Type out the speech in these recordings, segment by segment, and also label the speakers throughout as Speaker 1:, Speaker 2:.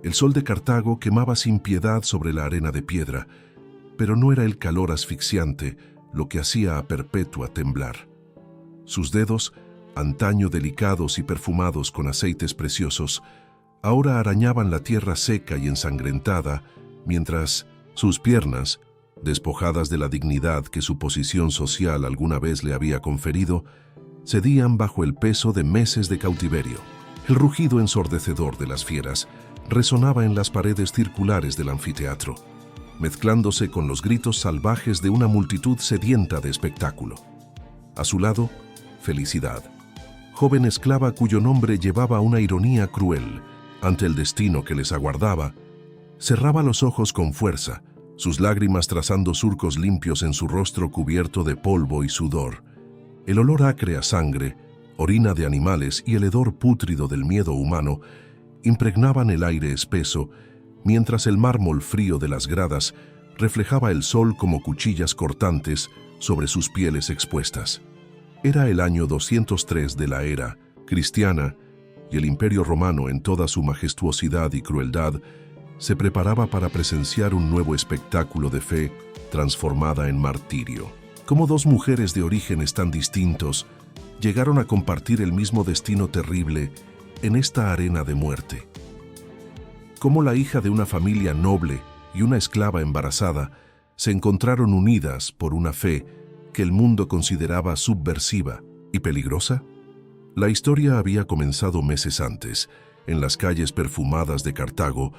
Speaker 1: El sol de Cartago quemaba sin piedad sobre la arena de piedra, pero no era el calor asfixiante lo que hacía a Perpetua temblar. Sus dedos, antaño delicados y perfumados con aceites preciosos, ahora arañaban la tierra seca y ensangrentada, mientras sus piernas, despojadas de la dignidad que su posición social alguna vez le había conferido, cedían bajo el peso de meses de cautiverio. El rugido ensordecedor de las fieras resonaba en las paredes circulares del anfiteatro, mezclándose con los gritos salvajes de una multitud sedienta de espectáculo. A su lado, Felicidad, joven esclava cuyo nombre llevaba una ironía cruel ante el destino que les aguardaba, cerraba los ojos con fuerza, sus lágrimas trazando surcos limpios en su rostro cubierto de polvo y sudor. El olor acre a sangre, orina de animales y el hedor pútrido del miedo humano impregnaban el aire espeso, mientras el mármol frío de las gradas reflejaba el sol como cuchillas cortantes sobre sus pieles expuestas. Era el año 203 de la era cristiana, y el Imperio Romano, en toda su majestuosidad y crueldad, se preparaba para presenciar un nuevo espectáculo de fe transformada en martirio. Cómo dos mujeres de orígenes tan distintos llegaron a compartir el mismo destino terrible en esta arena de muerte. Cómo la hija de una familia noble y una esclava embarazada se encontraron unidas por una fe que el mundo consideraba subversiva y peligrosa. La historia había comenzado meses antes, en las calles perfumadas de Cartago,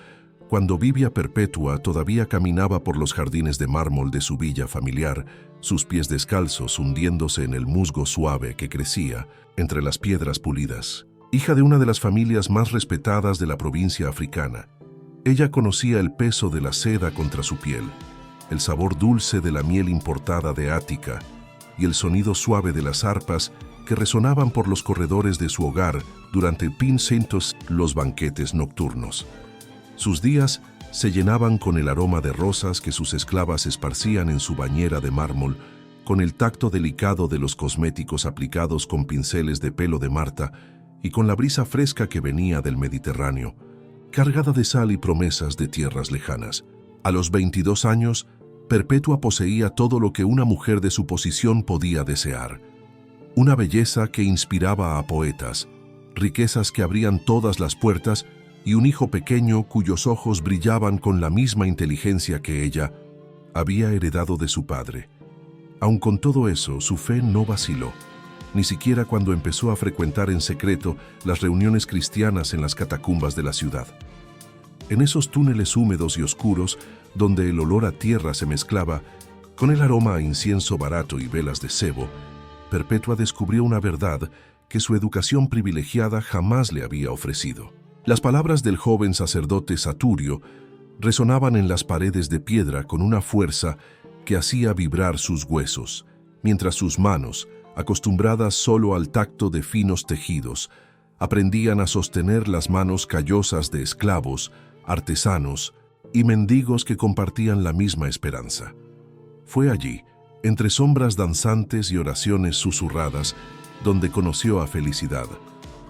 Speaker 1: cuando Vivia Perpetua todavía caminaba por los jardines de mármol de su villa familiar, sus pies descalzos hundiéndose en el musgo suave que crecía entre las piedras pulidas. Hija de una de las familias más respetadas de la provincia africana, ella conocía el peso de la seda contra su piel, el sabor dulce de la miel importada de Ática y el sonido suave de las arpas que resonaban por los corredores de su hogar durante los banquetes nocturnos. Sus días se llenaban con el aroma de rosas que sus esclavas esparcían en su bañera de mármol, con el tacto delicado de los cosméticos aplicados con pinceles de pelo de Marta y con la brisa fresca que venía del Mediterráneo, cargada de sal y promesas de tierras lejanas. A los 22 años, Perpetua poseía todo lo que una mujer de su posición podía desear. Una belleza que inspiraba a poetas, riquezas que abrían todas las puertas y un hijo pequeño cuyos ojos brillaban con la misma inteligencia que ella había heredado de su padre. Aun con todo eso, su fe no vaciló, ni siquiera cuando empezó a frecuentar en secreto las reuniones cristianas en las catacumbas de la ciudad. En esos túneles húmedos y oscuros, donde el olor a tierra se mezclaba con el aroma a incienso barato y velas de sebo, Perpetua descubrió una verdad que su educación privilegiada jamás le había ofrecido. Las palabras del joven sacerdote Saturio resonaban en las paredes de piedra con una fuerza que hacía vibrar sus huesos, mientras sus manos, acostumbradas solo al tacto de finos tejidos, aprendían a sostener las manos callosas de esclavos, artesanos y mendigos que compartían la misma esperanza. Fue allí, entre sombras danzantes y oraciones susurradas, donde conoció a Felicidad,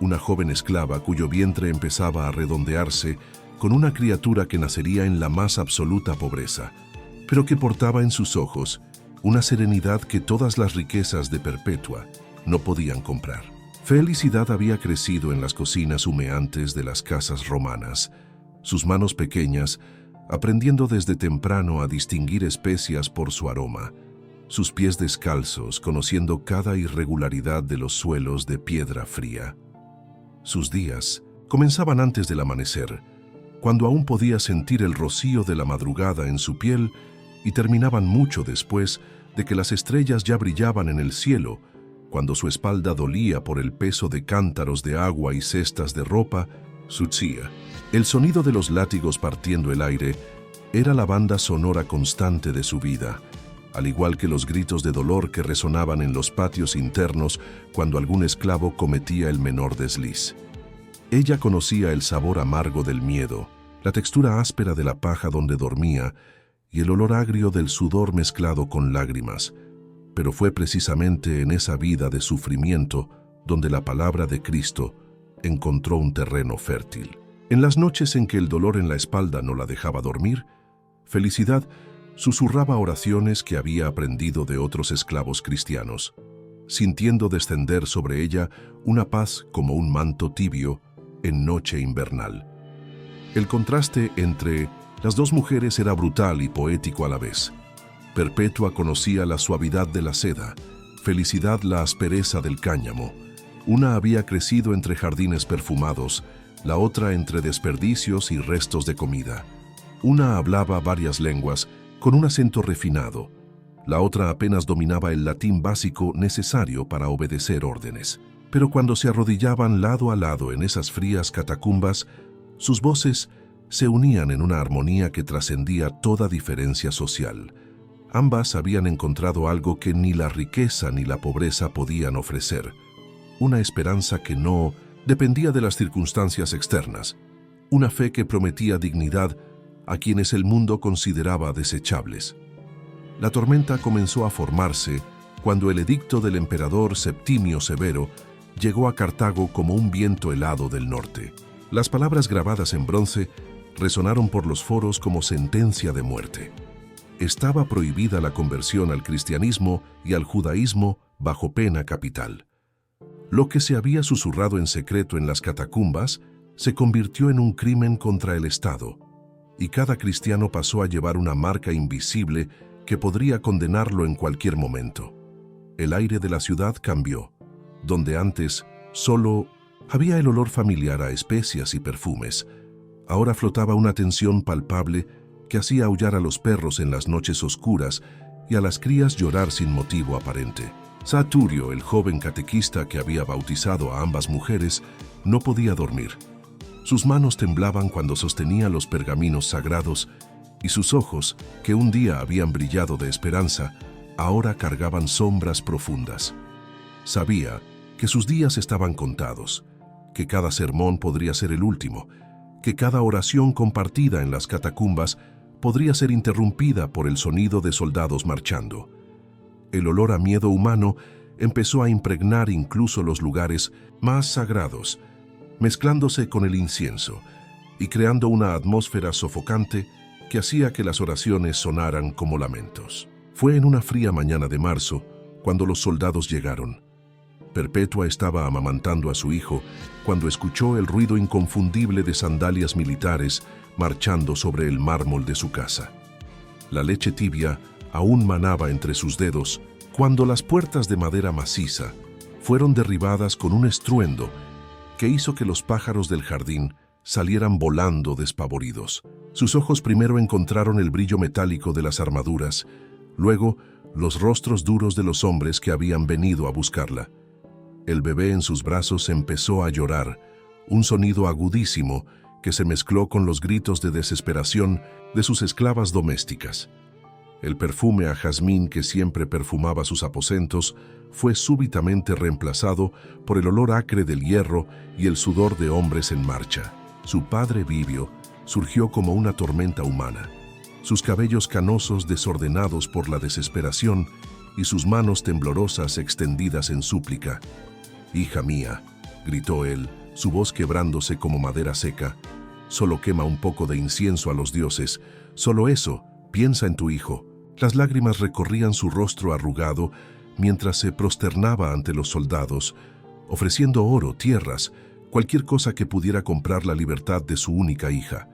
Speaker 1: una joven esclava cuyo vientre empezaba a redondearse con una criatura que nacería en la más absoluta pobreza, pero que portaba en sus ojos una serenidad que todas las riquezas de Perpetua no podían comprar. Felicidad había crecido en las cocinas humeantes de las casas romanas, sus manos pequeñas aprendiendo desde temprano a distinguir especias por su aroma, sus pies descalzos conociendo cada irregularidad de los suelos de piedra fría. Sus días comenzaban antes del amanecer, cuando aún podía sentir el rocío de la madrugada en su piel, y terminaban mucho después de que las estrellas ya brillaban en el cielo, cuando su espalda dolía por el peso de cántaros de agua y cestas de ropa, Sutzia. El sonido de los látigos partiendo el aire era la banda sonora constante de su vida, al igual que los gritos de dolor que resonaban en los patios internos cuando algún esclavo cometía el menor desliz. Ella conocía el sabor amargo del miedo, la textura áspera de la paja donde dormía y el olor agrio del sudor mezclado con lágrimas, pero fue precisamente en esa vida de sufrimiento donde la palabra de Cristo encontró un terreno fértil. En las noches en que el dolor en la espalda no la dejaba dormir, Felicidad susurraba oraciones que había aprendido de otros esclavos cristianos, sintiendo descender sobre ella una paz como un manto tibio en noche invernal. El contraste entre las dos mujeres era brutal y poético a la vez. Perpetua conocía la suavidad de la seda, Felicidad la aspereza del cáñamo. Una había crecido entre jardines perfumados, la otra entre desperdicios y restos de comida. Una hablaba varias lenguas con un acento refinado, la otra apenas dominaba el latín básico necesario para obedecer órdenes. Pero cuando se arrodillaban lado a lado en esas frías catacumbas, sus voces se unían en una armonía que trascendía toda diferencia social. Ambas habían encontrado algo que ni la riqueza ni la pobreza podían ofrecer, una esperanza que no dependía de las circunstancias externas, una fe que prometía dignidad a quienes el mundo consideraba desechables. La tormenta comenzó a formarse cuando el edicto del emperador Septimio Severo llegó a Cartago como un viento helado del norte. Las palabras grabadas en bronce resonaron por los foros como sentencia de muerte. Estaba prohibida la conversión al cristianismo y al judaísmo bajo pena capital. Lo que se había susurrado en secreto en las catacumbas se convirtió en un crimen contra el Estado, y cada cristiano pasó a llevar una marca invisible que podría condenarlo en cualquier momento. El aire de la ciudad cambió. Donde antes solo había el olor familiar a especias y perfumes, ahora flotaba una tensión palpable que hacía aullar a los perros en las noches oscuras y a las crías llorar sin motivo aparente. Saturio, el joven catequista que había bautizado a ambas mujeres, no podía dormir. Sus manos temblaban cuando sostenía los pergaminos sagrados y sus ojos, que un día habían brillado de esperanza, ahora cargaban sombras profundas. Sabía que sus días estaban contados, que cada sermón podría ser el último, que cada oración compartida en las catacumbas podría ser interrumpida por el sonido de soldados marchando. El olor a miedo humano empezó a impregnar incluso los lugares más sagrados, mezclándose con el incienso y creando una atmósfera sofocante que hacía que las oraciones sonaran como lamentos. Fue en una fría mañana de marzo cuando los soldados llegaron. Perpetua estaba amamantando a su hijo cuando escuchó el ruido inconfundible de sandalias militares marchando sobre el mármol de su casa. La leche tibia aún manaba entre sus dedos cuando las puertas de madera maciza fueron derribadas con un estruendo que hizo que los pájaros del jardín salieran volando despavoridos. Sus ojos primero encontraron el brillo metálico de las armaduras, luego los rostros duros de los hombres que habían venido a buscarla. El bebé en sus brazos empezó a llorar, un sonido agudísimo que se mezcló con los gritos de desesperación de sus esclavas domésticas. El perfume a jazmín que siempre perfumaba sus aposentos fue súbitamente reemplazado por el olor acre del hierro y el sudor de hombres en marcha. Su padre Vivio surgió como una tormenta humana, sus cabellos canosos desordenados por la desesperación y sus manos temblorosas extendidas en súplica. «Hija mía», gritó él, su voz quebrándose como madera seca, «solo quema un poco de incienso a los dioses, solo eso, piensa en tu hijo». Las lágrimas recorrían su rostro arrugado mientras se prosternaba ante los soldados, ofreciendo oro, tierras, cualquier cosa que pudiera comprar la libertad de su única hija.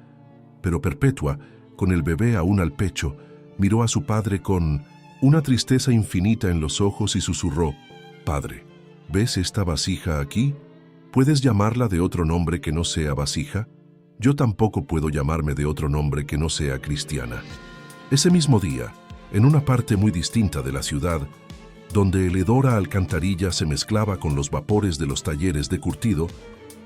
Speaker 1: Pero Perpetua, con el bebé aún al pecho, miró a su padre con una tristeza infinita en los ojos y susurró: «Padre, ¿ves esta vasija aquí? ¿Puedes llamarla de otro nombre que no sea vasija? Yo tampoco puedo llamarme de otro nombre que no sea cristiana». Ese mismo día, en una parte muy distinta de la ciudad, donde el hedor a alcantarilla se mezclaba con los vapores de los talleres de curtido,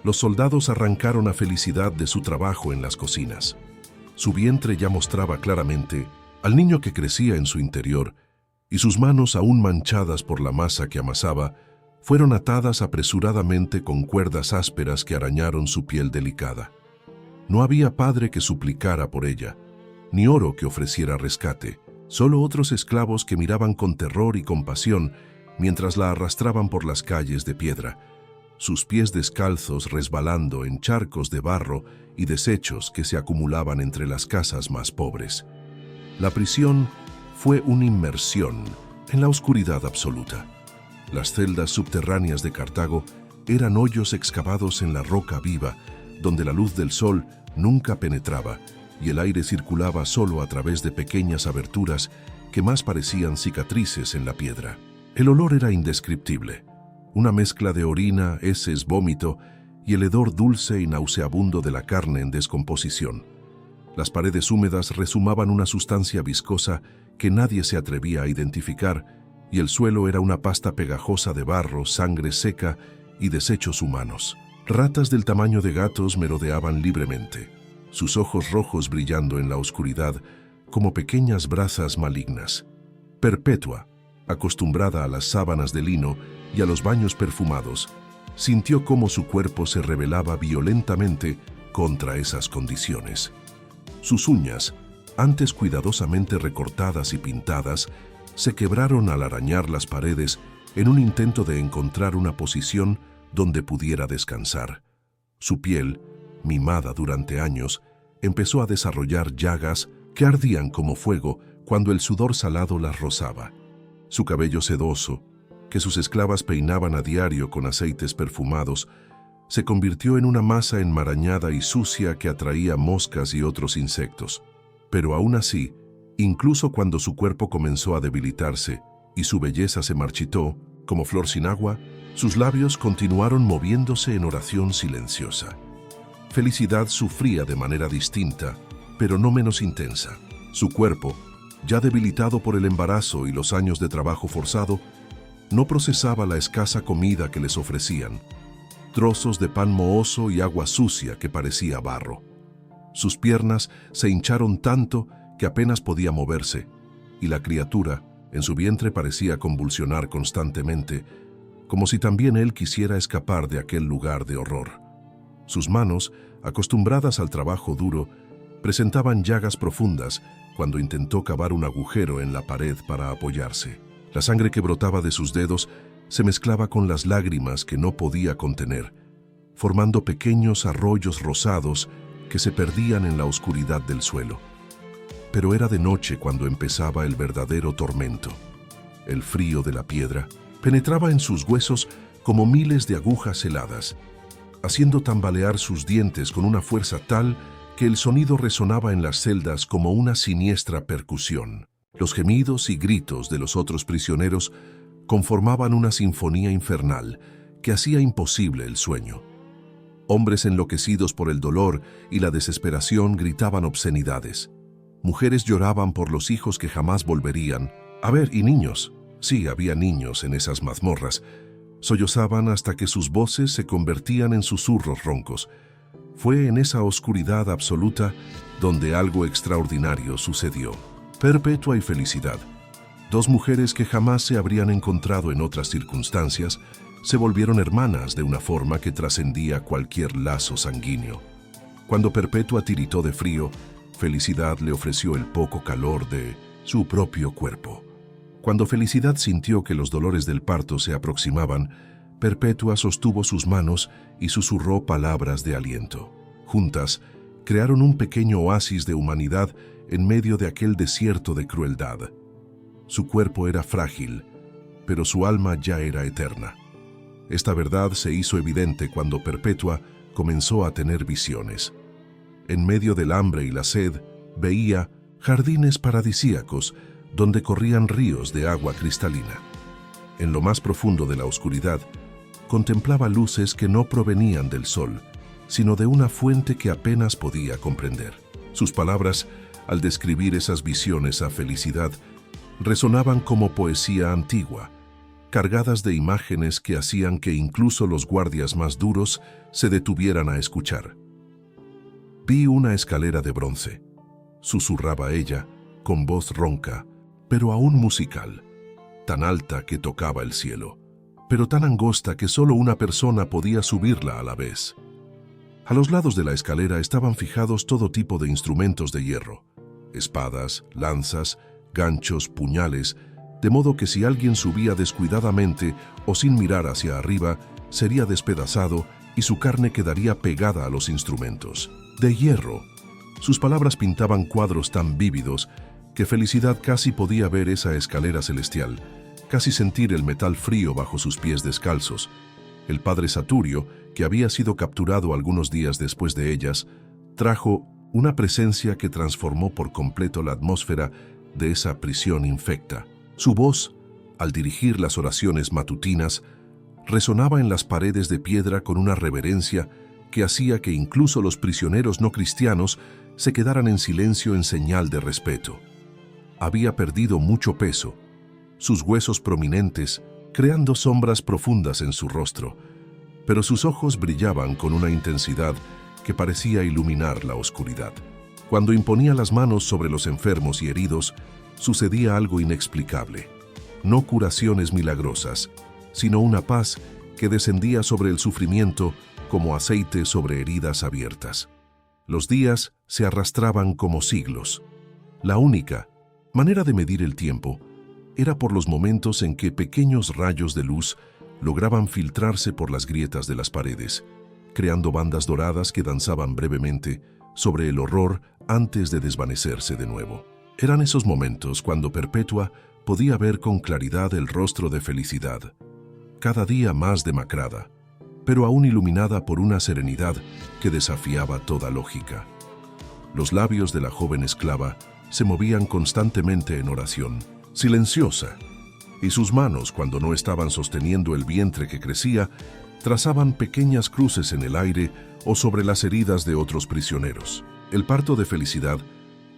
Speaker 1: los soldados arrancaron a Felicidad de su trabajo en las cocinas. Su vientre ya mostraba claramente al niño que crecía en su interior, y sus manos, aún manchadas por la masa que amasaba, fueron atadas apresuradamente con cuerdas ásperas que arañaron su piel delicada. No había padre que suplicara por ella, ni oro que ofreciera rescate, solo otros esclavos que miraban con terror y compasión mientras la arrastraban por las calles de piedra. sus pies descalzos resbalando en charcos de barro y desechos que se acumulaban entre las casas más pobres. La prisión fue una inmersión en la oscuridad absoluta. Las celdas subterráneas de Cartago eran hoyos excavados en la roca viva, donde la luz del sol nunca penetraba y el aire circulaba solo a través de pequeñas aberturas que más parecían cicatrices en la piedra. El olor era indescriptible, una mezcla de orina, heces, vómito y el hedor dulce y nauseabundo de la carne en descomposición. Las paredes húmedas rezumaban una sustancia viscosa que nadie se atrevía a identificar, y el suelo era una pasta pegajosa de barro, sangre seca y desechos humanos. Ratas del tamaño de gatos merodeaban libremente, sus ojos rojos brillando en la oscuridad como pequeñas brasas malignas. Perpetua, acostumbrada a las sábanas de lino y a los baños perfumados, sintió cómo su cuerpo se rebelaba violentamente contra esas condiciones. Sus uñas, antes cuidadosamente recortadas y pintadas, se quebraron al arañar las paredes en un intento de encontrar una posición donde pudiera descansar. Su piel, mimada durante años, empezó a desarrollar llagas que ardían como fuego cuando el sudor salado las rozaba. Su cabello sedoso, que sus esclavas peinaban a diario con aceites perfumados, se convirtió en una masa enmarañada y sucia que atraía moscas y otros insectos. Pero aún así, incluso cuando su cuerpo comenzó a debilitarse y su belleza se marchitó, como flor sin agua, sus labios continuaron moviéndose en oración silenciosa. Felicidad sufría de manera distinta, pero no menos intensa. Su cuerpo, ya debilitado por el embarazo y los años de trabajo forzado, no procesaba la escasa comida que les ofrecían, trozos de pan mohoso y agua sucia que parecía barro. Sus piernas se hincharon tanto que apenas podía moverse, y la criatura en su vientre parecía convulsionar constantemente, como si también él quisiera escapar de aquel lugar de horror. Sus manos, acostumbradas al trabajo duro, presentaban llagas profundas cuando intentó cavar un agujero en la pared para apoyarse. La sangre que brotaba de sus dedos se mezclaba con las lágrimas que no podía contener, formando pequeños arroyos rosados que se perdían en la oscuridad del suelo. Pero era de noche cuando empezaba el verdadero tormento. El frío de la piedra penetraba en sus huesos como miles de agujas heladas, haciendo tambalear sus dientes con una fuerza tal que el sonido resonaba en las celdas como una siniestra percusión. Los gemidos y gritos de los otros prisioneros conformaban una sinfonía infernal que hacía imposible el sueño. Hombres enloquecidos por el dolor y la desesperación gritaban obscenidades. Mujeres lloraban por los hijos que jamás volverían. Y niños. Sí, había niños en esas mazmorras. Sollozaban hasta que sus voces se convertían en susurros roncos. Fue en esa oscuridad absoluta donde algo extraordinario sucedió. Perpetua y Felicidad, dos mujeres que jamás se habrían encontrado en otras circunstancias, se volvieron hermanas de una forma que trascendía cualquier lazo sanguíneo. Cuando Perpetua tiritó de frío, Felicidad le ofreció el poco calor de su propio cuerpo. Cuando Felicidad sintió que los dolores del parto se aproximaban, Perpetua sostuvo sus manos y susurró palabras de aliento. Juntas, crearon un pequeño oasis de humanidad en medio de aquel desierto de crueldad. Su cuerpo era frágil, pero su alma ya era eterna. Esta verdad se hizo evidente cuando Perpetua comenzó a tener visiones. En medio del hambre y la sed, veía jardines paradisíacos donde corrían ríos de agua cristalina. En lo más profundo de la oscuridad, contemplaba luces que no provenían del sol, sino de una fuente que apenas podía comprender. Sus palabras, al describir esas visiones a Felicidad, resonaban como poesía antigua, cargadas de imágenes que hacían que incluso los guardias más duros se detuvieran a escuchar. Vi una escalera de bronce, susurraba ella, con voz ronca, pero aún musical, tan alta que tocaba el cielo, pero tan angosta que solo una persona podía subirla a la vez. A los lados de la escalera estaban fijados todo tipo de instrumentos de hierro, espadas, lanzas, ganchos, puñales, de modo que si alguien subía descuidadamente o sin mirar hacia arriba, sería despedazado y su carne quedaría pegada a los instrumentos. De hierro. Sus palabras pintaban cuadros tan vívidos que Felicidad casi podía ver esa escalera celestial, casi sentir el metal frío bajo sus pies descalzos. El padre Saturio, que había sido capturado algunos días después de ellas, trajo una presencia que transformó por completo la atmósfera de esa prisión infecta. Su voz, al dirigir las oraciones matutinas, resonaba en las paredes de piedra con una reverencia que hacía que incluso los prisioneros no cristianos se quedaran en silencio en señal de respeto. Había perdido mucho peso, sus huesos prominentes creando sombras profundas en su rostro, pero sus ojos brillaban con una intensidad que parecía iluminar la oscuridad. Cuando imponía las manos sobre los enfermos y heridos, sucedía algo inexplicable. No curaciones milagrosas, sino una paz que descendía sobre el sufrimiento como aceite sobre heridas abiertas. Los días se arrastraban como siglos. La única manera de medir el tiempo era por los momentos en que pequeños rayos de luz lograban filtrarse por las grietas de las paredes, creando bandas doradas que danzaban brevemente sobre el horror antes de desvanecerse de nuevo. Eran esos momentos cuando Perpetua podía ver con claridad el rostro de Felicidad, cada día más demacrada, pero aún iluminada por una serenidad que desafiaba toda lógica. Los labios de la joven esclava se movían constantemente en oración, silenciosa, y sus manos, cuando no estaban sosteniendo el vientre que crecía, trazaban pequeñas cruces en el aire o sobre las heridas de otros prisioneros. El parto de Felicidad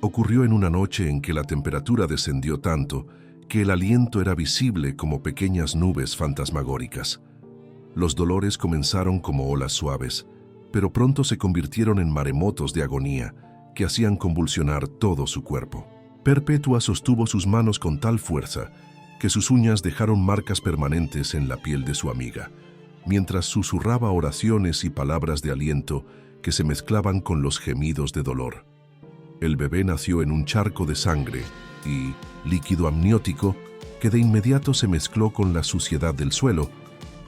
Speaker 1: ocurrió en una noche en que la temperatura descendió tanto que el aliento era visible como pequeñas nubes fantasmagóricas. Los dolores comenzaron como olas suaves, pero pronto se convirtieron en maremotos de agonía que hacían convulsionar todo su cuerpo. Perpetua sostuvo sus manos con tal fuerza que sus uñas dejaron marcas permanentes en la piel de su amiga, mientras susurraba oraciones y palabras de aliento que se mezclaban con los gemidos de dolor. El bebé nació en un charco de sangre y líquido amniótico que de inmediato se mezcló con la suciedad del suelo,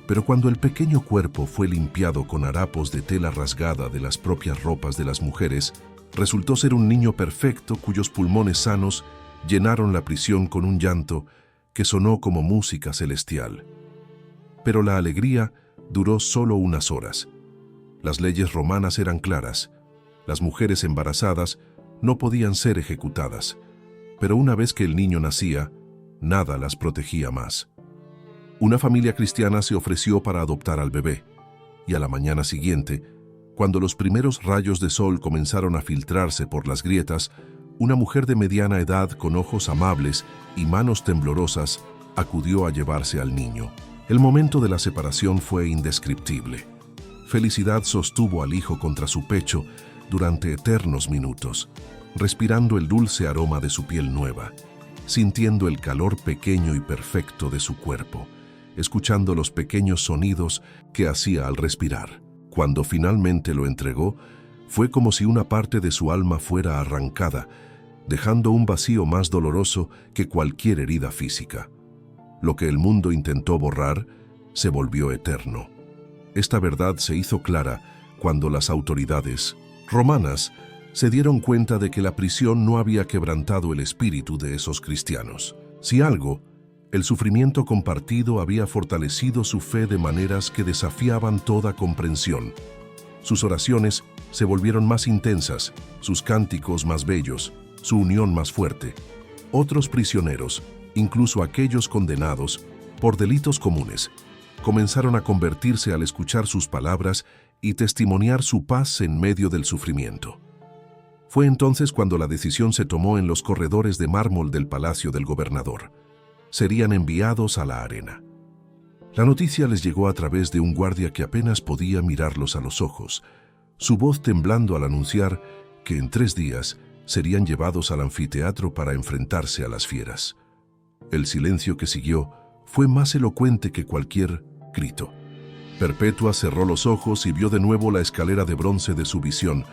Speaker 1: pero cuando el pequeño cuerpo fue limpiado con harapos de tela rasgada de las propias ropas de las mujeres, resultó ser un niño perfecto cuyos pulmones sanos llenaron la prisión con un llanto que sonó como música celestial. Pero la alegría duró solo unas horas. Las leyes romanas eran claras. Las mujeres embarazadas no podían ser ejecutadas, pero una vez que el niño nacía, nada las protegía más. Una familia cristiana se ofreció para adoptar al bebé, y a la mañana siguiente, cuando los primeros rayos de sol comenzaron a filtrarse por las grietas, una mujer de mediana edad con ojos amables y manos temblorosas acudió a llevarse al niño. El momento de la separación fue indescriptible. Felicidad sostuvo al hijo contra su pecho durante eternos minutos, respirando el dulce aroma de su piel nueva, sintiendo el calor pequeño y perfecto de su cuerpo, escuchando los pequeños sonidos que hacía al respirar. Cuando finalmente lo entregó, fue como si una parte de su alma fuera arrancada, dejando un vacío más doloroso que cualquier herida física. Lo que el mundo intentó borrar se volvió eterno. Esta verdad se hizo clara cuando las autoridades romanas se dieron cuenta de que la prisión no había quebrantado el espíritu de esos cristianos. Si algo, el sufrimiento compartido había fortalecido su fe de maneras que desafiaban toda comprensión. Sus oraciones se volvieron más intensas, sus cánticos más bellos, su unión más fuerte. Otros prisioneros, incluso aquellos condenados por delitos comunes, comenzaron a convertirse al escuchar sus palabras y testimoniar su paz en medio del sufrimiento. Fue entonces cuando la decisión se tomó en los corredores de mármol del palacio del gobernador. Serían enviados a la arena. La noticia les llegó a través de un guardia que apenas podía mirarlos a los ojos, su voz temblando al anunciar que en 3 días serían llevados al anfiteatro para enfrentarse a las fieras. El silencio que siguió fue más elocuente que cualquier grito. Perpetua cerró los ojos y vio de nuevo la escalera de bronce de su visión,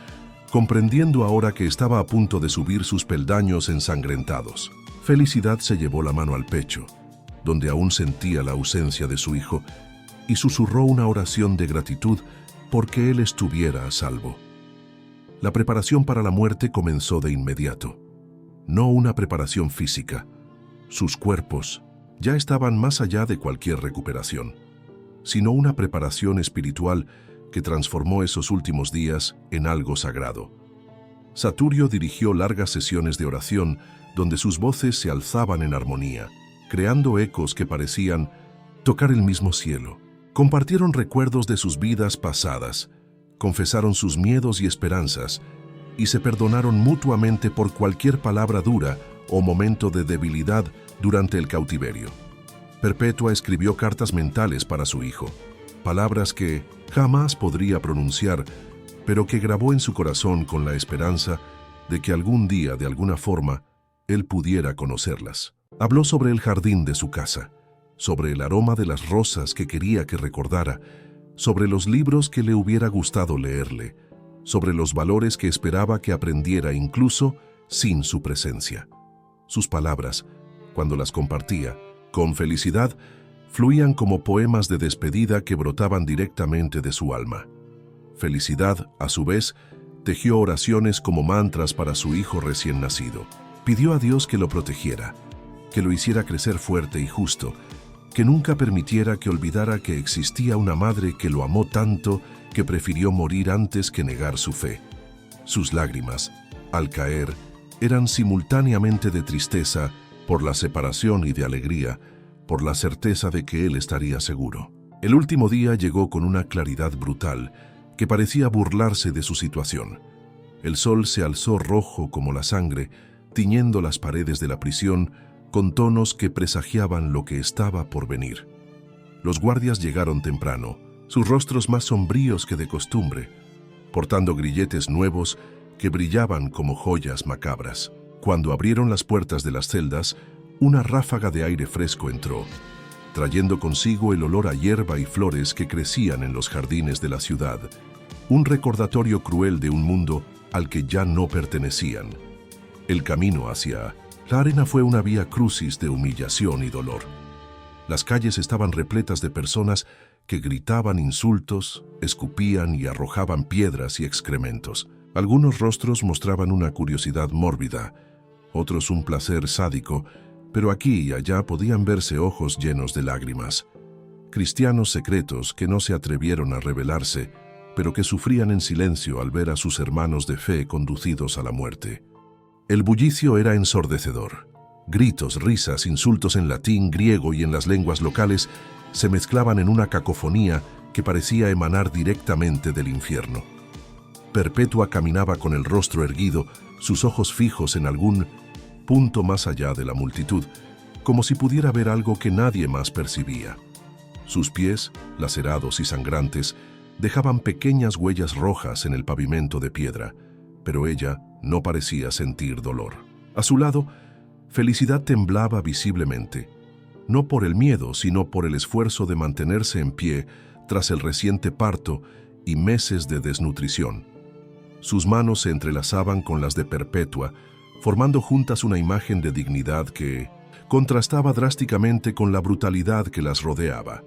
Speaker 1: comprendiendo ahora que estaba a punto de subir sus peldaños ensangrentados. Felicidad se llevó la mano al pecho, donde aún sentía la ausencia de su hijo, y susurró una oración de gratitud porque él estuviera a salvo. La preparación para la muerte comenzó de inmediato. No una preparación física. Sus cuerpos ya estaban más allá de cualquier recuperación, sino una preparación espiritual que transformó esos últimos días en algo sagrado. Saturio dirigió largas sesiones de oración donde sus voces se alzaban en armonía, creando ecos que parecían tocar el mismo cielo. Compartieron recuerdos de sus vidas pasadas, confesaron sus miedos y esperanzas, y se perdonaron mutuamente por cualquier palabra dura o momento de debilidad durante el cautiverio. Perpetua escribió cartas mentales para su hijo, palabras que jamás podría pronunciar, pero que grabó en su corazón con la esperanza de que algún día, de alguna forma, él pudiera conocerlas. Habló sobre el jardín de su casa, sobre el aroma de las rosas que quería que recordara, sobre los libros que le hubiera gustado leerle, sobre los valores que esperaba que aprendiera incluso sin su presencia. Sus palabras, cuando las compartía, con felicidad, fluían como poemas de despedida que brotaban directamente de su alma. Felicidad, a su vez, tejió oraciones como mantras para su hijo recién nacido. Pidió a Dios que lo protegiera, que lo hiciera crecer fuerte y justo, que nunca permitiera que olvidara que existía una madre que lo amó tanto que prefirió morir antes que negar su fe. Sus lágrimas, al caer, eran simultáneamente de tristeza por la separación y de alegría, por la certeza de que él estaría seguro. El último día llegó con una claridad brutal que parecía burlarse de su situación. El sol se alzó rojo como la sangre, tiñendo las paredes de la prisión con tonos que presagiaban lo que estaba por venir. Los guardias llegaron temprano, sus rostros más sombríos que de costumbre, portando grilletes nuevos que brillaban como joyas macabras. Cuando abrieron las puertas de las celdas, una ráfaga de aire fresco entró, trayendo consigo el olor a hierba y flores que crecían en los jardines de la ciudad, un recordatorio cruel de un mundo al que ya no pertenecían. El camino hacia la arena fue una vía crucis de humillación y dolor. Las calles estaban repletas de personas que gritaban insultos, escupían y arrojaban piedras y excrementos. Algunos rostros mostraban una curiosidad mórbida, otros un placer sádico, pero aquí y allá podían verse ojos llenos de lágrimas. Cristianos secretos que no se atrevieron a rebelarse, pero que sufrían en silencio al ver a sus hermanos de fe conducidos a la muerte. El bullicio era ensordecedor. Gritos, risas, insultos en latín, griego y en las lenguas locales se mezclaban en una cacofonía que parecía emanar directamente del infierno. Perpetua caminaba con el rostro erguido, sus ojos fijos en algún punto más allá de la multitud, como si pudiera ver algo que nadie más percibía. Sus pies, lacerados y sangrantes, dejaban pequeñas huellas rojas en el pavimento de piedra, pero ella no parecía sentir dolor. A su lado, Felicidad temblaba visiblemente, no por el miedo, sino por el esfuerzo de mantenerse en pie tras el reciente parto y meses de desnutrición. Sus manos se entrelazaban con las de Perpetua, formando juntas una imagen de dignidad que contrastaba drásticamente con la brutalidad que las rodeaba.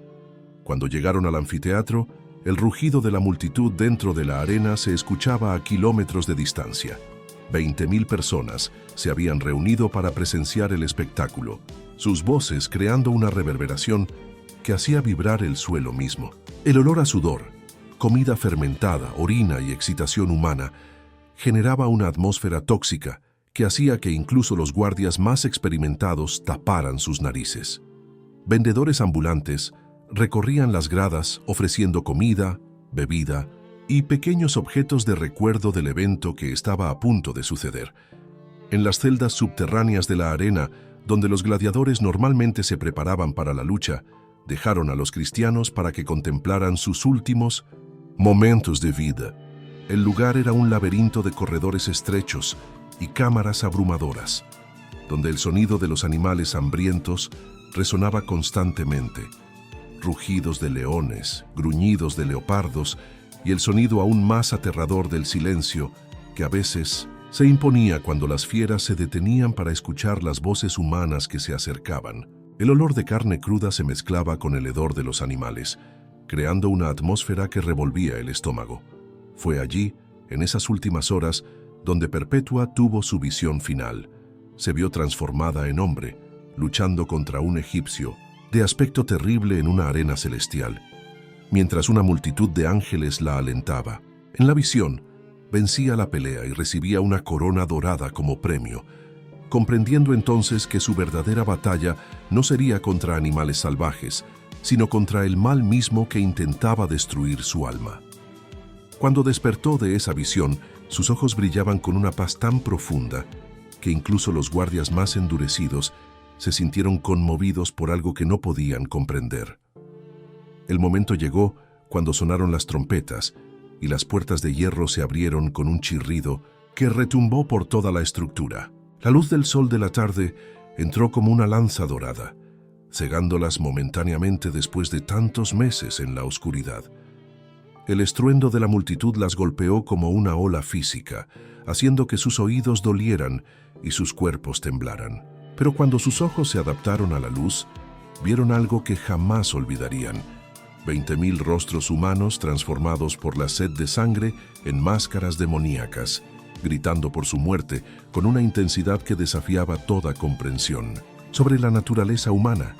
Speaker 1: Cuando llegaron al anfiteatro, el rugido de la multitud dentro de la arena se escuchaba a kilómetros de distancia. 20.000 personas se habían reunido para presenciar el espectáculo, sus voces creando una reverberación que hacía vibrar el suelo mismo. El olor a sudor, comida fermentada, orina y excitación humana generaba una atmósfera tóxica que hacía que incluso los guardias más experimentados taparan sus narices. Vendedores ambulantes recorrían las gradas ofreciendo comida, bebida y pequeños objetos de recuerdo del evento que estaba a punto de suceder. En las celdas subterráneas de la arena, donde los gladiadores normalmente se preparaban para la lucha, dejaron a los cristianos para que contemplaran sus últimos momentos de vida. El lugar era un laberinto de corredores estrechos y cámaras abrumadoras, donde el sonido de los animales hambrientos resonaba constantemente. Rugidos de leones, gruñidos de leopardos y el sonido aún más aterrador del silencio que a veces se imponía cuando las fieras se detenían para escuchar las voces humanas que se acercaban. El olor de carne cruda se mezclaba con el hedor de los animales, creando una atmósfera que revolvía el estómago. Fue allí, en esas últimas horas, donde Perpetua tuvo su visión final. Se vio transformada en hombre, luchando contra un egipcio, de aspecto terrible en una arena celestial, mientras una multitud de ángeles la alentaba. En la visión, vencía la pelea y recibía una corona dorada como premio, comprendiendo entonces que su verdadera batalla no sería contra animales salvajes, sino contra el mal mismo que intentaba destruir su alma. Cuando despertó de esa visión, sus ojos brillaban con una paz tan profunda que incluso los guardias más endurecidos se sintieron conmovidos por algo que no podían comprender. El momento llegó cuando sonaron las trompetas y las puertas de hierro se abrieron con un chirrido que retumbó por toda la estructura. La luz del sol de la tarde entró como una lanza dorada, cegándolas momentáneamente después de tantos meses en la oscuridad. El estruendo de la multitud las golpeó como una ola física, haciendo que sus oídos dolieran y sus cuerpos temblaran. Pero cuando sus ojos se adaptaron a la luz, vieron algo que jamás olvidarían: 20.000 rostros humanos transformados por la sed de sangre en máscaras demoníacas, gritando por su muerte con una intensidad que desafiaba toda comprensión. Sobre la naturaleza humana,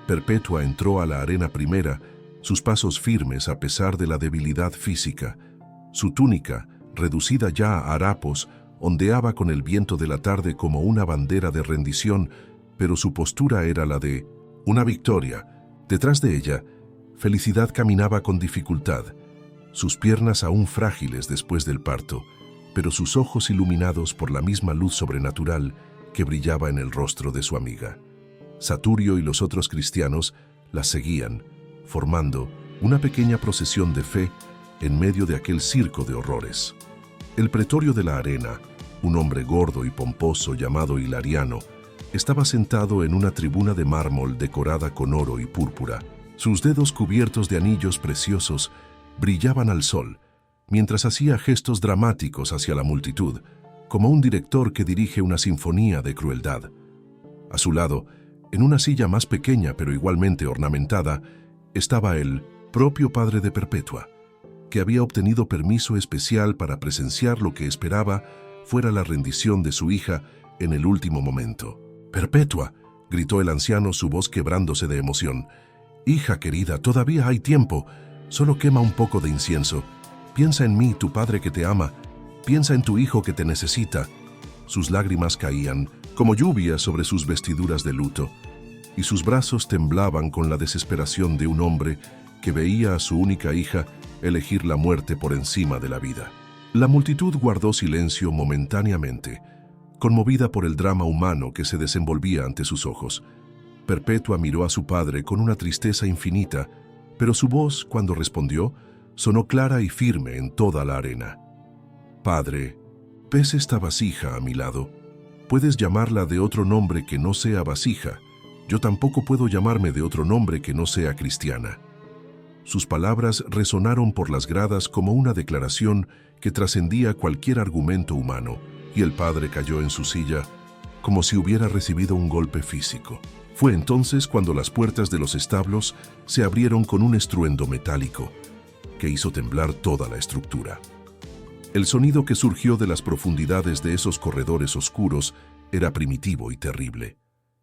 Speaker 1: Perpetua entró a la arena primera, sus pasos firmes a pesar de la debilidad física. Su túnica, reducida ya a harapos, ondeaba con el viento de la tarde como una bandera de rendición, pero su postura era la de una victoria. Detrás de ella, Felicidad caminaba con dificultad, sus piernas aún frágiles después del parto, pero sus ojos iluminados por la misma luz sobrenatural que brillaba en el rostro de su amiga. Saturio y los otros cristianos las seguían, formando una pequeña procesión de fe en medio de aquel circo de horrores. El pretorio de la arena, un hombre gordo y pomposo llamado Hilariano, estaba sentado en una tribuna de mármol decorada con oro y púrpura. Sus dedos cubiertos de anillos preciosos brillaban al sol, mientras hacía gestos dramáticos hacia la multitud, como un director que dirige una sinfonía de crueldad. A su lado, en una silla más pequeña pero igualmente ornamentada, estaba el propio padre de Perpetua, que había obtenido permiso especial para presenciar lo que esperaba fuera la rendición de su hija en el último momento. «¡Perpetua!», gritó el anciano, su voz quebrándose de emoción. «Hija querida, todavía hay tiempo. Solo quema un poco de incienso. Piensa en mí, tu padre que te ama. Piensa en tu hijo que te necesita». Sus lágrimas caían como lluvia sobre sus vestiduras de luto, y sus brazos temblaban con la desesperación de un hombre que veía a su única hija elegir la muerte por encima de la vida. La multitud guardó silencio momentáneamente, conmovida por el drama humano que se desenvolvía ante sus ojos. Perpetua miró a su padre con una tristeza infinita, pero su voz, cuando respondió, sonó clara y firme en toda la arena. «Padre, ¿ves esta vasija a mi lado? Puedes llamarla de otro nombre que no sea vasija. Yo tampoco puedo llamarme de otro nombre que no sea cristiana». Sus palabras resonaron por las gradas como una declaración que trascendía cualquier argumento humano, y el padre cayó en su silla como si hubiera recibido un golpe físico. Fue entonces cuando las puertas de los establos se abrieron con un estruendo metálico que hizo temblar toda la estructura. El sonido que surgió de las profundidades de esos corredores oscuros era primitivo y terrible.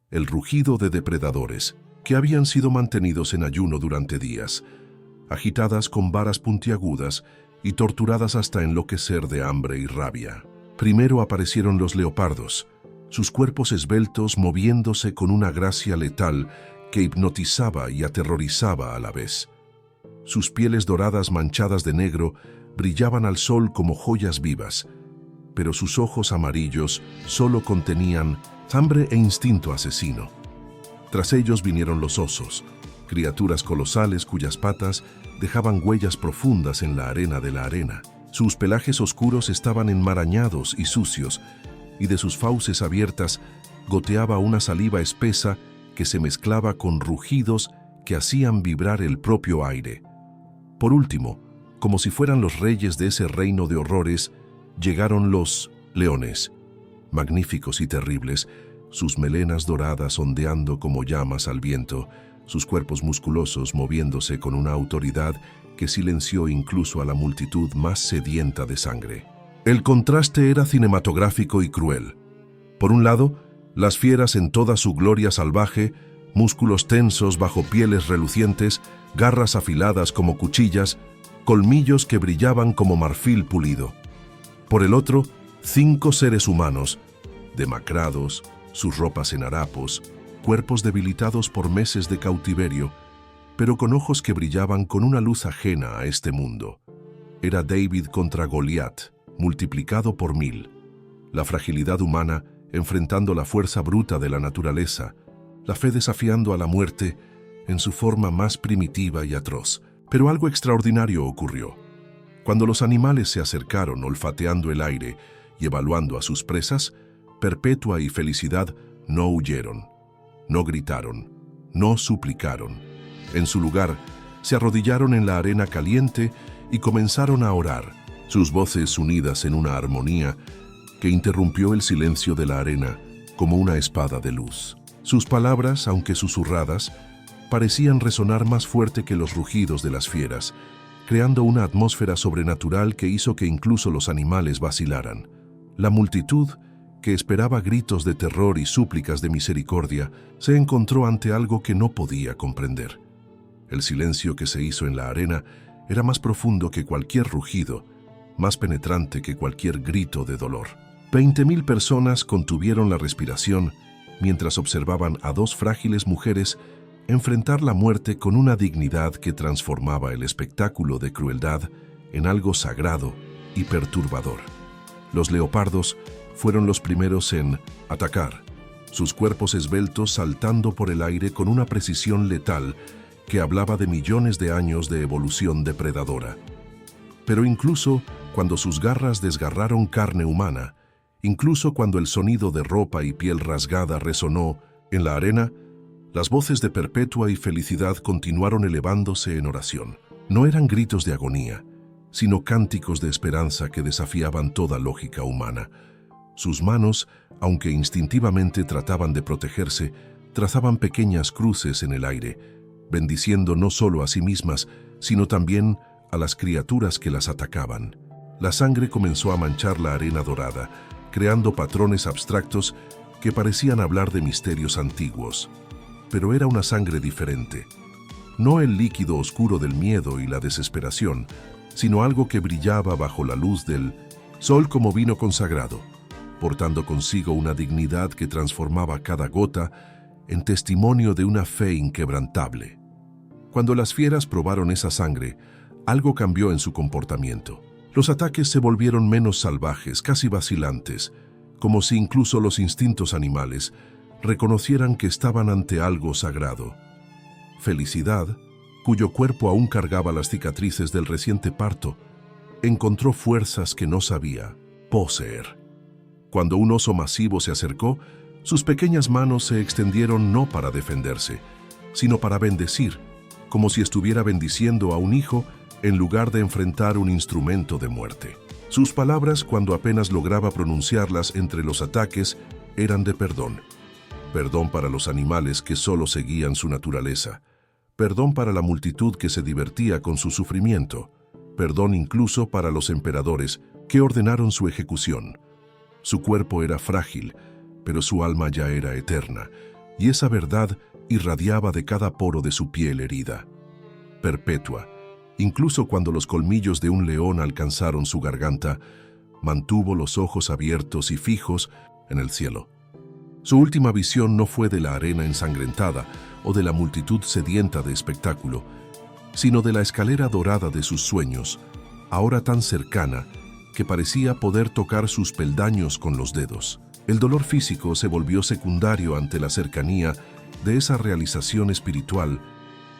Speaker 1: El rugido de depredadores que habían sido mantenidos en ayuno durante días, agitadas con varas puntiagudas y torturadas hasta enloquecer de hambre y rabia. Primero aparecieron los leopardos, sus cuerpos esbeltos moviéndose con una gracia letal que hipnotizaba y aterrorizaba a la vez. Sus pieles doradas manchadas de negro brillaban al sol como joyas vivas, pero sus ojos amarillos solo contenían hambre e instinto asesino. Tras ellos vinieron los osos, criaturas colosales cuyas patas dejaban huellas profundas en la arena de la arena. Sus pelajes oscuros estaban enmarañados y sucios, y de sus fauces abiertas goteaba una saliva espesa que se mezclaba con rugidos que hacían vibrar el propio aire. Por último, como si fueran los reyes de ese reino de horrores, llegaron los leones, magníficos y terribles, sus melenas doradas ondeando como llamas al viento, sus cuerpos musculosos moviéndose con una autoridad que silenció incluso a la multitud más sedienta de sangre. El contraste era cinematográfico y cruel. Por un lado, las fieras en toda su gloria salvaje, músculos tensos bajo pieles relucientes, garras afiladas como cuchillas, colmillos que brillaban como marfil pulido. Por el otro, 5 seres humanos, demacrados, sus ropas en harapos, cuerpos debilitados por meses de cautiverio, pero con ojos que brillaban con una luz ajena a este mundo. Era David contra Goliat, multiplicado por 1000. La fragilidad humana enfrentando la fuerza bruta de la naturaleza, la fe desafiando a la muerte en su forma más primitiva y atroz. Pero algo extraordinario ocurrió. Cuando los animales se acercaron olfateando el aire y evaluando a sus presas, Perpetua y Felicidad no huyeron, no gritaron, no suplicaron. En su lugar, se arrodillaron en la arena caliente y comenzaron a orar, sus voces unidas en una armonía que interrumpió el silencio de la arena como una espada de luz. Sus palabras, aunque susurradas, parecían resonar más fuerte que los rugidos de las fieras, creando una atmósfera sobrenatural que hizo que incluso los animales vacilaran. La multitud, que esperaba gritos de terror y súplicas de misericordia, se encontró ante algo que no podía comprender. El silencio que se hizo en la arena era más profundo que cualquier rugido, más penetrante que cualquier grito de dolor. 20.000 personas contuvieron la respiración mientras observaban a 2 frágiles mujeres enfrentar la muerte con una dignidad que transformaba el espectáculo de crueldad en algo sagrado y perturbador. Los leopardos fueron los primeros en atacar, sus cuerpos esbeltos saltando por el aire con una precisión letal que hablaba de millones de años de evolución depredadora. Pero incluso cuando sus garras desgarraron carne humana, incluso cuando el sonido de ropa y piel rasgada resonó en la arena, las voces de Perpetua y Felicidad continuaron elevándose en oración. No eran gritos de agonía, sino cánticos de esperanza que desafiaban toda lógica humana. Sus manos, aunque instintivamente trataban de protegerse, trazaban pequeñas cruces en el aire, bendiciendo no solo a sí mismas, sino también a las criaturas que las atacaban. La sangre comenzó a manchar la arena dorada, creando patrones abstractos que parecían hablar de misterios antiguos. Pero era una sangre diferente. No el líquido oscuro del miedo y la desesperación, sino algo que brillaba bajo la luz del sol como vino consagrado, portando consigo una dignidad que transformaba cada gota en testimonio de una fe inquebrantable. Cuando las fieras probaron esa sangre, algo cambió en su comportamiento. Los ataques se volvieron menos salvajes, casi vacilantes, como si incluso los instintos animales reconocieran que estaban ante algo sagrado. Felicidad, cuyo cuerpo aún cargaba las cicatrices del reciente parto, encontró fuerzas que no sabía poseer. Cuando un oso masivo se acercó, sus pequeñas manos se extendieron no para defenderse, sino para bendecir, como si estuviera bendiciendo a un hijo en lugar de enfrentar un instrumento de muerte. Sus palabras, cuando apenas lograba pronunciarlas entre los ataques, eran de perdón. Perdón para los animales que solo seguían su naturaleza. Perdón para la multitud que se divertía con su sufrimiento. Perdón incluso para los emperadores que ordenaron su ejecución. Su cuerpo era frágil, pero su alma ya era eterna, y esa verdad irradiaba de cada poro de su piel herida. Perpetua, incluso cuando los colmillos de un león alcanzaron su garganta, mantuvo los ojos abiertos y fijos en el cielo. Su última visión no fue de la arena ensangrentada o de la multitud sedienta de espectáculo, sino de la escalera dorada de sus sueños, ahora tan cercana que parecía poder tocar sus peldaños con los dedos. El dolor físico se volvió secundario ante la cercanía de esa realización espiritual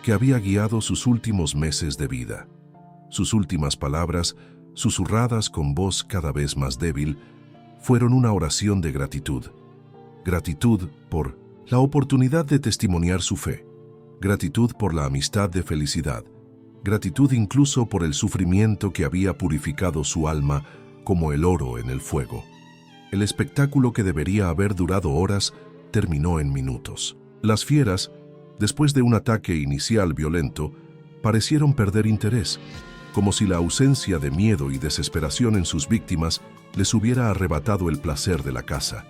Speaker 1: que había guiado sus últimos meses de vida. Sus últimas palabras, susurradas con voz cada vez más débil, fueron una oración de gratitud. Gratitud por la oportunidad de testimoniar su fe. Gratitud por la amistad de Felicidad. Gratitud incluso por el sufrimiento que había purificado su alma como el oro en el fuego. El espectáculo que debería haber durado horas terminó en minutos. Las fieras, Después de un ataque inicial violento, parecieron perder interés, como si la ausencia de miedo y desesperación en sus víctimas les hubiera arrebatado el placer de la caza.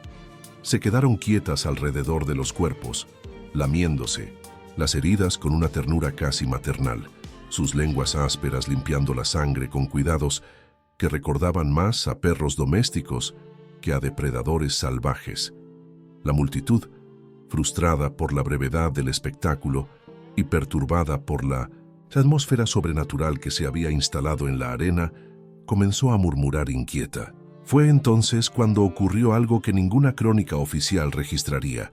Speaker 1: Se quedaron quietas alrededor de los cuerpos, lamiéndose, las heridas con una ternura casi maternal, sus lenguas ásperas limpiando la sangre con cuidados que recordaban más a perros domésticos que a depredadores salvajes. La multitud, frustrada por la brevedad del espectáculo y perturbada por la atmósfera sobrenatural que se había instalado en la arena, comenzó a murmurar inquieta. Fue entonces cuando ocurrió algo que ninguna crónica oficial registraría,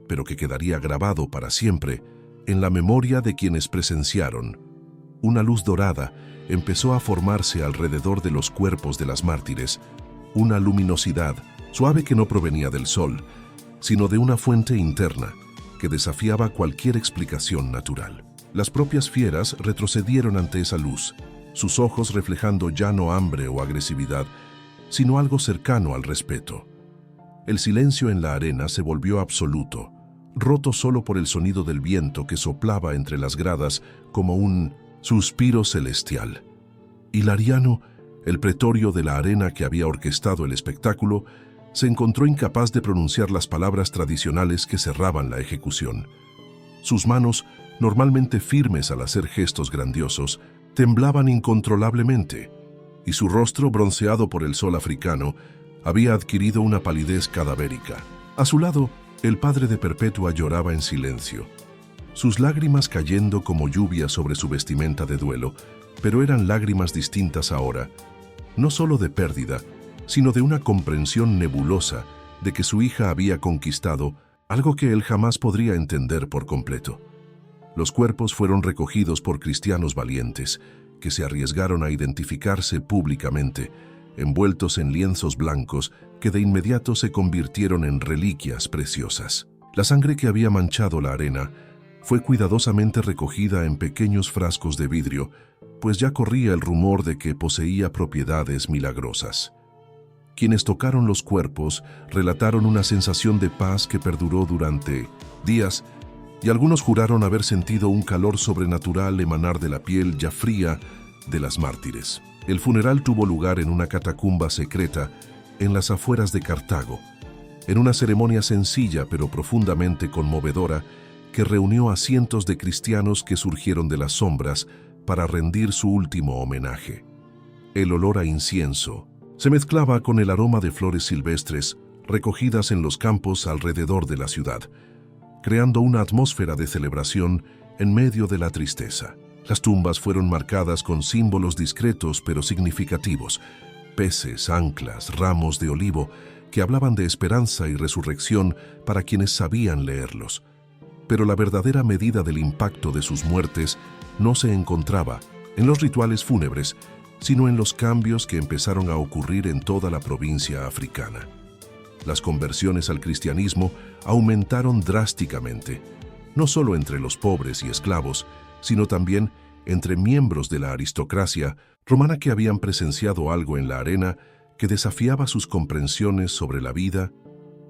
Speaker 1: pero que quedaría grabado para siempre en la memoria de quienes presenciaron. Una luz dorada empezó a formarse alrededor de los cuerpos de las mártires, una luminosidad suave que no provenía del sol, sino de una fuente interna que desafiaba cualquier explicación natural. Las propias fieras retrocedieron ante esa luz, sus ojos reflejando ya no hambre o agresividad, sino algo cercano al respeto. El silencio en la arena se volvió absoluto, roto solo por el sonido del viento que soplaba entre las gradas como un suspiro celestial. Hilariano, el pretorio de la arena que había orquestado el espectáculo, se encontró incapaz de pronunciar las palabras tradicionales que cerraban la ejecución. Sus manos, normalmente firmes al hacer gestos grandiosos, temblaban incontrolablemente, y su rostro, bronceado por el sol africano, había adquirido una palidez cadavérica. A su lado, el padre de Perpetua lloraba en silencio, sus lágrimas cayendo como lluvia sobre su vestimenta de duelo, pero eran lágrimas distintas ahora, no solo de pérdida, sino de una comprensión nebulosa de que su hija había conquistado algo que él jamás podría entender por completo. Los cuerpos fueron recogidos por cristianos valientes, que se arriesgaron a identificarse públicamente, envueltos en lienzos blancos que de inmediato se convirtieron en reliquias preciosas. La sangre que había manchado la arena fue cuidadosamente recogida en pequeños frascos de vidrio, pues ya corría el rumor de que poseía propiedades milagrosas. Quienes tocaron los cuerpos relataron una sensación de paz que perduró durante días, y algunos juraron haber sentido un calor sobrenatural emanar de la piel ya fría de las mártires. El funeral tuvo lugar en una catacumba secreta en las afueras de Cartago, en una ceremonia sencilla pero profundamente conmovedora que reunió a cientos de cristianos que surgieron de las sombras para rendir su último homenaje. El olor a incienso se mezclaba con el aroma de flores silvestres recogidas en los campos alrededor de la ciudad, creando una atmósfera de celebración en medio de la tristeza. Las tumbas fueron marcadas con símbolos discretos pero significativos, peces, anclas, ramos de olivo, que hablaban de esperanza y resurrección para quienes sabían leerlos. Pero la verdadera medida del impacto de sus muertes no se encontraba en los rituales fúnebres, sino en los cambios que empezaron a ocurrir en toda la provincia africana. Las conversiones al cristianismo aumentaron drásticamente, no solo entre los pobres y esclavos, sino también entre miembros de la aristocracia romana que habían presenciado algo en la arena que desafiaba sus comprensiones sobre la vida,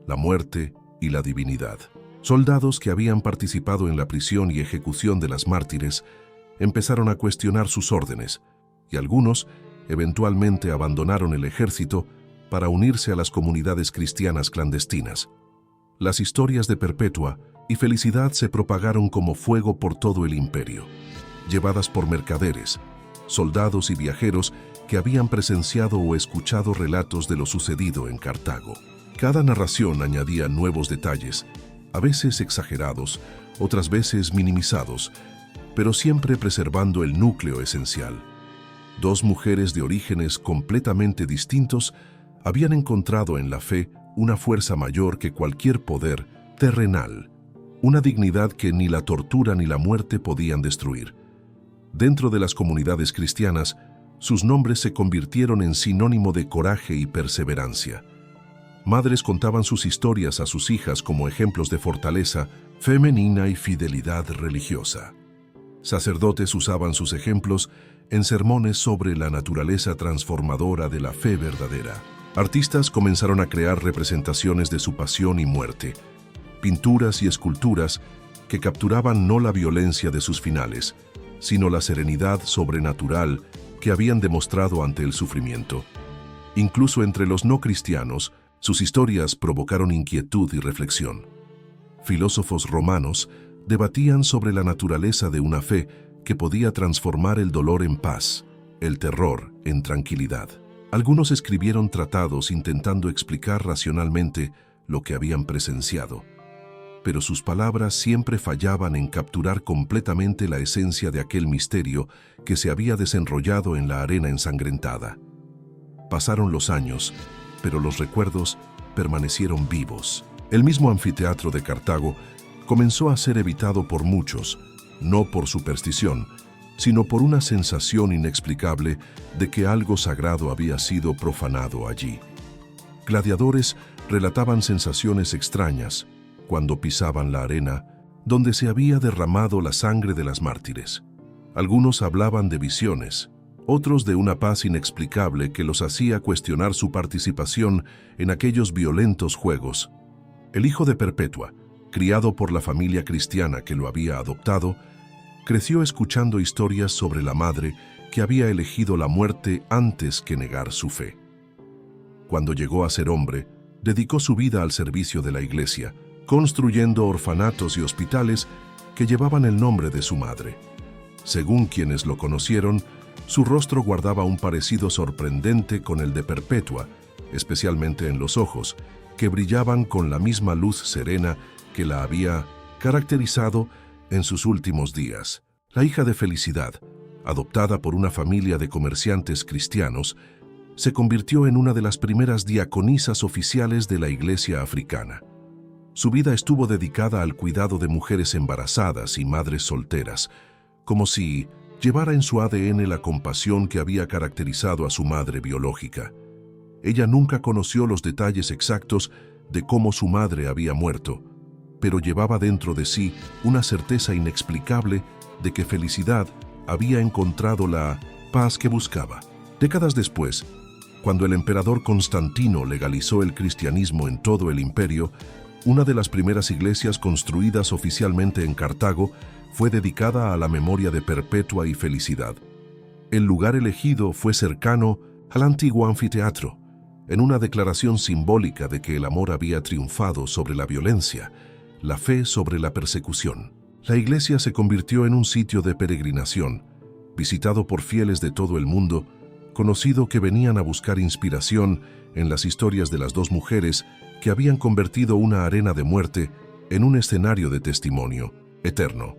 Speaker 1: la muerte y la divinidad. Soldados que habían participado en la prisión y ejecución de las mártires empezaron a cuestionar sus órdenes, y algunos eventualmente abandonaron el ejército para unirse a las comunidades cristianas clandestinas. Las historias de Perpetua y Felicidad se propagaron como fuego por todo el imperio, llevadas por mercaderes, soldados y viajeros que habían presenciado o escuchado relatos de lo sucedido en Cartago. Cada narración añadía nuevos detalles, a veces exagerados, otras veces minimizados, pero siempre preservando el núcleo esencial. Dos mujeres de orígenes completamente distintos habían encontrado en la fe una fuerza mayor que cualquier poder terrenal, una dignidad que ni la tortura ni la muerte podían destruir. Dentro de las comunidades cristianas, sus nombres se convirtieron en sinónimo de coraje y perseverancia. Madres contaban sus historias a sus hijas como ejemplos de fortaleza femenina y fidelidad religiosa. Sacerdotes usaban sus ejemplos en sermones sobre la naturaleza transformadora de la fe verdadera. Artistas comenzaron a crear representaciones de su pasión y muerte, pinturas y esculturas que capturaban no la violencia de sus finales, sino la serenidad sobrenatural que habían demostrado ante el sufrimiento. Incluso entre los no cristianos, sus historias provocaron inquietud y reflexión. Filósofos romanos debatían sobre la naturaleza de una fe que podía transformar el dolor en paz, el terror en tranquilidad. Algunos escribieron tratados intentando explicar racionalmente lo que habían presenciado, pero sus palabras siempre fallaban en capturar completamente la esencia de aquel misterio que se había desenrollado en la arena ensangrentada. Pasaron los años, pero los recuerdos permanecieron vivos. El mismo anfiteatro de Cartago comenzó a ser evitado por muchos, no por superstición, sino por una sensación inexplicable de que algo sagrado había sido profanado allí. Gladiadores relataban sensaciones extrañas cuando pisaban la arena donde se había derramado la sangre de las mártires. Algunos hablaban de visiones, otros de una paz inexplicable que los hacía cuestionar su participación en aquellos violentos juegos. El hijo de Perpetua, criado por la familia cristiana que lo había adoptado, creció escuchando historias sobre la madre que había elegido la muerte antes que negar su fe. Cuando llegó a ser hombre, dedicó su vida al servicio de la iglesia, construyendo orfanatos y hospitales que llevaban el nombre de su madre. Según quienes lo conocieron, su rostro guardaba un parecido sorprendente con el de Perpetua, especialmente en los ojos, que brillaban con la misma luz serena que la había caracterizado en sus últimos días. La hija de Felicidad, adoptada por una familia de comerciantes cristianos, se convirtió en una de las primeras diaconisas oficiales de la iglesia africana. Su vida estuvo dedicada al cuidado de mujeres embarazadas y madres solteras, como si llevara en su ADN la compasión que había caracterizado a su madre biológica. Ella nunca conoció los detalles exactos de cómo su madre había muerto, pero llevaba dentro de sí una certeza inexplicable de que Felicidad había encontrado la paz que buscaba. Décadas después, cuando el emperador Constantino legalizó el cristianismo en todo el imperio, una de las primeras iglesias construidas oficialmente en Cartago fue dedicada a la memoria de Perpetua y Felicidad. El lugar elegido fue cercano al antiguo anfiteatro, en una declaración simbólica de que el amor había triunfado sobre la violencia, la fe sobre la persecución. La iglesia se convirtió en un sitio de peregrinación, visitado por fieles de todo el mundo, conocido que venían a buscar inspiración en las historias de las dos mujeres que habían convertido una arena de muerte en un escenario de testimonio eterno.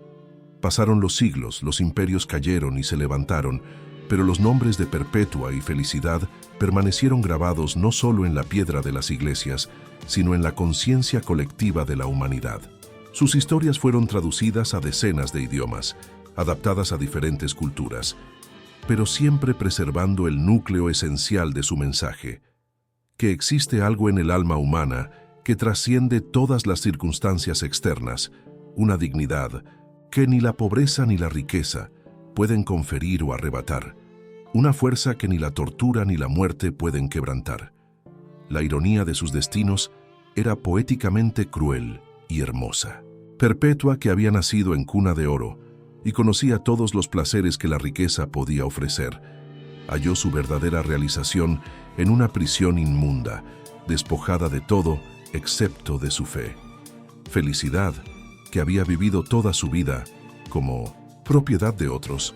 Speaker 1: Pasaron los siglos, los imperios cayeron y se levantaron, pero los nombres de Perpetua y Felicidad permanecieron grabados no solo en la piedra de las iglesias, sino en la conciencia colectiva de la humanidad. Sus historias fueron traducidas a decenas de idiomas, adaptadas a diferentes culturas, pero siempre preservando el núcleo esencial de su mensaje, que existe algo en el alma humana que trasciende todas las circunstancias externas, una dignidad que ni la pobreza ni la riqueza pueden conferir o arrebatar, una fuerza que ni la tortura ni la muerte pueden quebrantar. La ironía de sus destinos era poéticamente cruel y hermosa. Perpetua, que había nacido en cuna de oro y conocía todos los placeres que la riqueza podía ofrecer, halló su verdadera realización en una prisión inmunda, despojada de todo excepto de su fe. Felicidad, que había vivido toda su vida como propiedad de otros,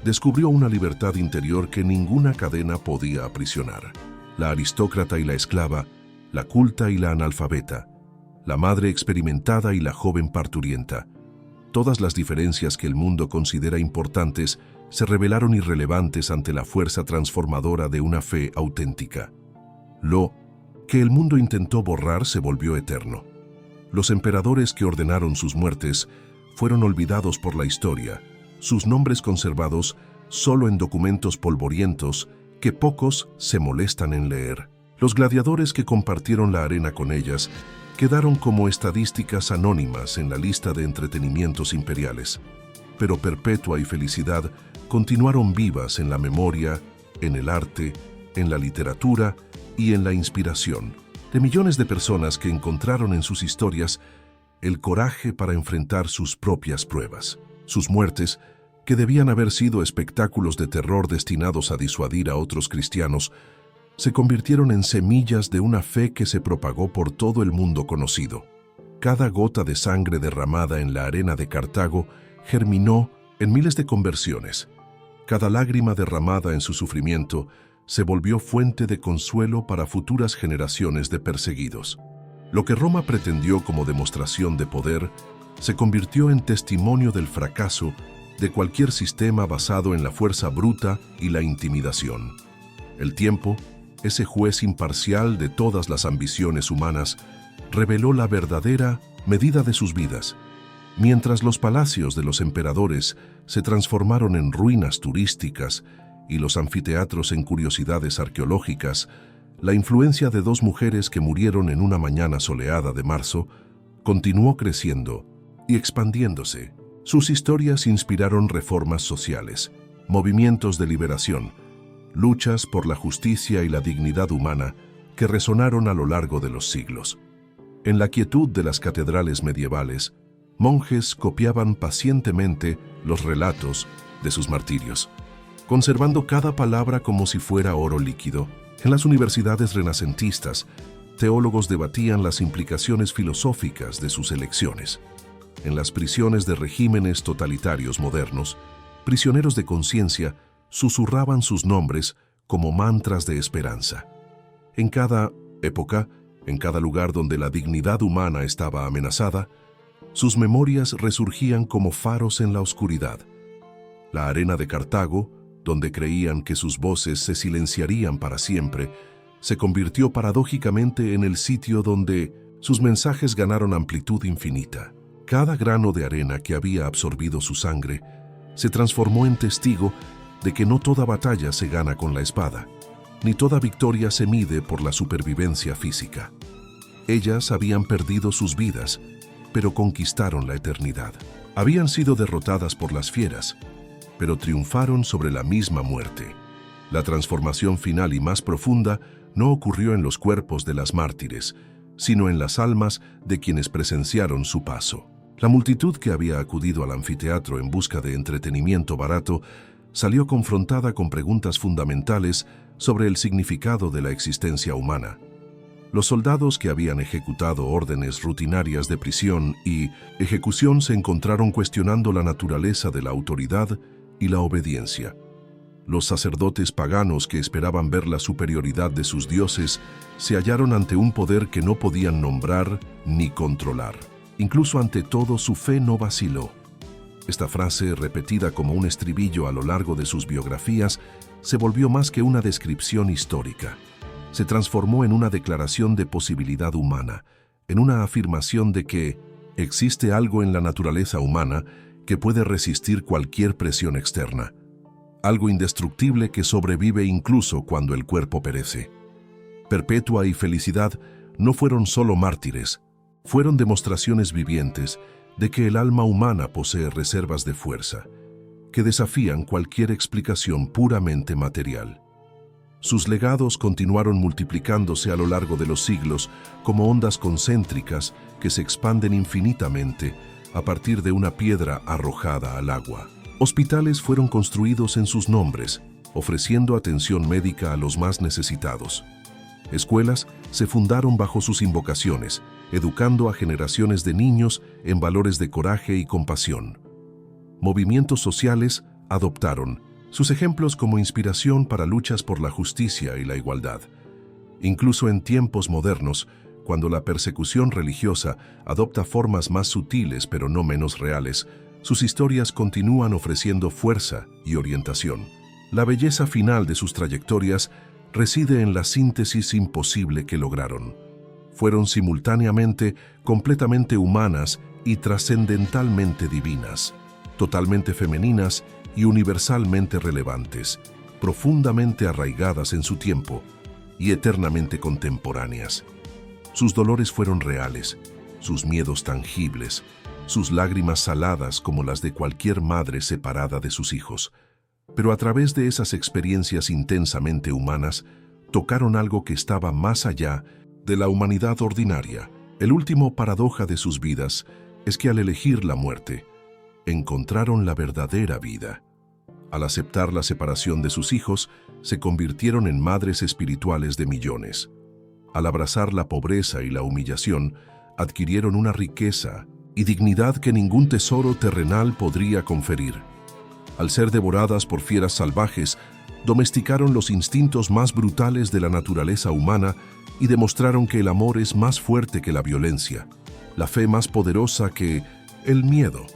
Speaker 1: descubrió una libertad interior que ninguna cadena podía aprisionar. La aristócrata y la esclava, la culta y la analfabeta, la madre experimentada y la joven parturienta. Todas las diferencias que el mundo considera importantes se revelaron irrelevantes ante la fuerza transformadora de una fe auténtica. Lo que el mundo intentó borrar se volvió eterno. Los emperadores que ordenaron sus muertes fueron olvidados por la historia, sus nombres conservados solo en documentos polvorientos que pocos se molestan en leer. Los gladiadores que compartieron la arena con ellas quedaron como estadísticas anónimas en la lista de entretenimientos imperiales, pero Perpetua y Felicidad continuaron vivas en la memoria, en el arte, en la literatura y en la inspiración de millones de personas que encontraron en sus historias el coraje para enfrentar sus propias pruebas. Sus muertes, que debían haber sido espectáculos de terror destinados a disuadir a otros cristianos, se convirtieron en semillas de una fe que se propagó por todo el mundo conocido. Cada gota de sangre derramada en la arena de Cartago germinó en miles de conversiones. Cada lágrima derramada en su sufrimiento se volvió fuente de consuelo para futuras generaciones de perseguidos. Lo que Roma pretendió como demostración de poder se convirtió en testimonio del fracaso de cualquier sistema basado en la fuerza bruta y la intimidación. El tiempo, ese juez imparcial de todas las ambiciones humanas, reveló la verdadera medida de sus vidas. Mientras los palacios de los emperadores se transformaron en ruinas turísticas y los anfiteatros en curiosidades arqueológicas, la influencia de dos mujeres que murieron en una mañana soleada de marzo continuó creciendo y expandiéndose. Sus historias inspiraron reformas sociales, movimientos de liberación, luchas por la justicia y la dignidad humana que resonaron a lo largo de los siglos. En la quietud de las catedrales medievales, monjes copiaban pacientemente los relatos de sus martirios, conservando cada palabra como si fuera oro líquido. En las universidades renacentistas, teólogos debatían las implicaciones filosóficas de sus elecciones. En las prisiones de regímenes totalitarios modernos, prisioneros de conciencia susurraban sus nombres como mantras de esperanza. En cada época, en cada lugar donde la dignidad humana estaba amenazada, sus memorias resurgían como faros en la oscuridad. La arena de Cartago, donde creían que sus voces se silenciarían para siempre, se convirtió paradójicamente en el sitio donde sus mensajes ganaron amplitud infinita. Cada grano de arena que había absorbido su sangre se transformó en testigo de que no toda batalla se gana con la espada, ni toda victoria se mide por la supervivencia física. Ellas habían perdido sus vidas, pero conquistaron la eternidad. Habían sido derrotadas por las fieras, pero triunfaron sobre la misma muerte. La transformación final y más profunda no ocurrió en los cuerpos de las mártires, sino en las almas de quienes presenciaron su paso. La multitud que había acudido al anfiteatro en busca de entretenimiento barato salió confrontada con preguntas fundamentales sobre el significado de la existencia humana. Los soldados que habían ejecutado órdenes rutinarias de prisión y ejecución se encontraron cuestionando la naturaleza de la autoridad y la obediencia. Los sacerdotes paganos que esperaban ver la superioridad de sus dioses se hallaron ante un poder que no podían nombrar ni controlar. Incluso ante todo, su fe no vaciló. Esta frase, repetida como un estribillo a lo largo de sus biografías, se volvió más que una descripción histórica. Se transformó en una declaración de posibilidad humana, en una afirmación de que existe algo en la naturaleza humana que puede resistir cualquier presión externa, algo indestructible que sobrevive incluso cuando el cuerpo perece. Perpetua y Felicidad no fueron solo mártires, fueron demostraciones vivientes de que el alma humana posee reservas de fuerza, que desafían cualquier explicación puramente material. Sus legados continuaron multiplicándose a lo largo de los siglos como ondas concéntricas que se expanden infinitamente a partir de una piedra arrojada al agua. Hospitales fueron construidos en sus nombres, ofreciendo atención médica a los más necesitados. Escuelas se fundaron bajo sus invocaciones, educando a generaciones de niños en valores de coraje y compasión. Movimientos sociales adoptaron sus ejemplos como inspiración para luchas por la justicia y la igualdad. Incluso en tiempos modernos, cuando la persecución religiosa adopta formas más sutiles pero no menos reales, sus historias continúan ofreciendo fuerza y orientación. La belleza final de sus trayectorias reside en la síntesis imposible que lograron. Fueron simultáneamente completamente humanas y trascendentalmente divinas, totalmente femeninas y universalmente relevantes, profundamente arraigadas en su tiempo y eternamente contemporáneas. Sus dolores fueron reales, sus miedos tangibles, sus lágrimas saladas como las de cualquier madre separada de sus hijos. Pero a través de esas experiencias intensamente humanas, tocaron algo que estaba más allá de la humanidad ordinaria, El último paradoja de sus vidas es que al elegir la muerte, encontraron la verdadera vida. Al aceptar la separación de sus hijos, se convirtieron en madres espirituales de millones. Al abrazar la pobreza y la humillación, adquirieron una riqueza y dignidad que ningún tesoro terrenal podría conferir. Al ser devoradas por fieras salvajes, domesticaron los instintos más brutales de la naturaleza humana y demostraron que el amor es más fuerte que la violencia, la fe más poderosa que el miedo.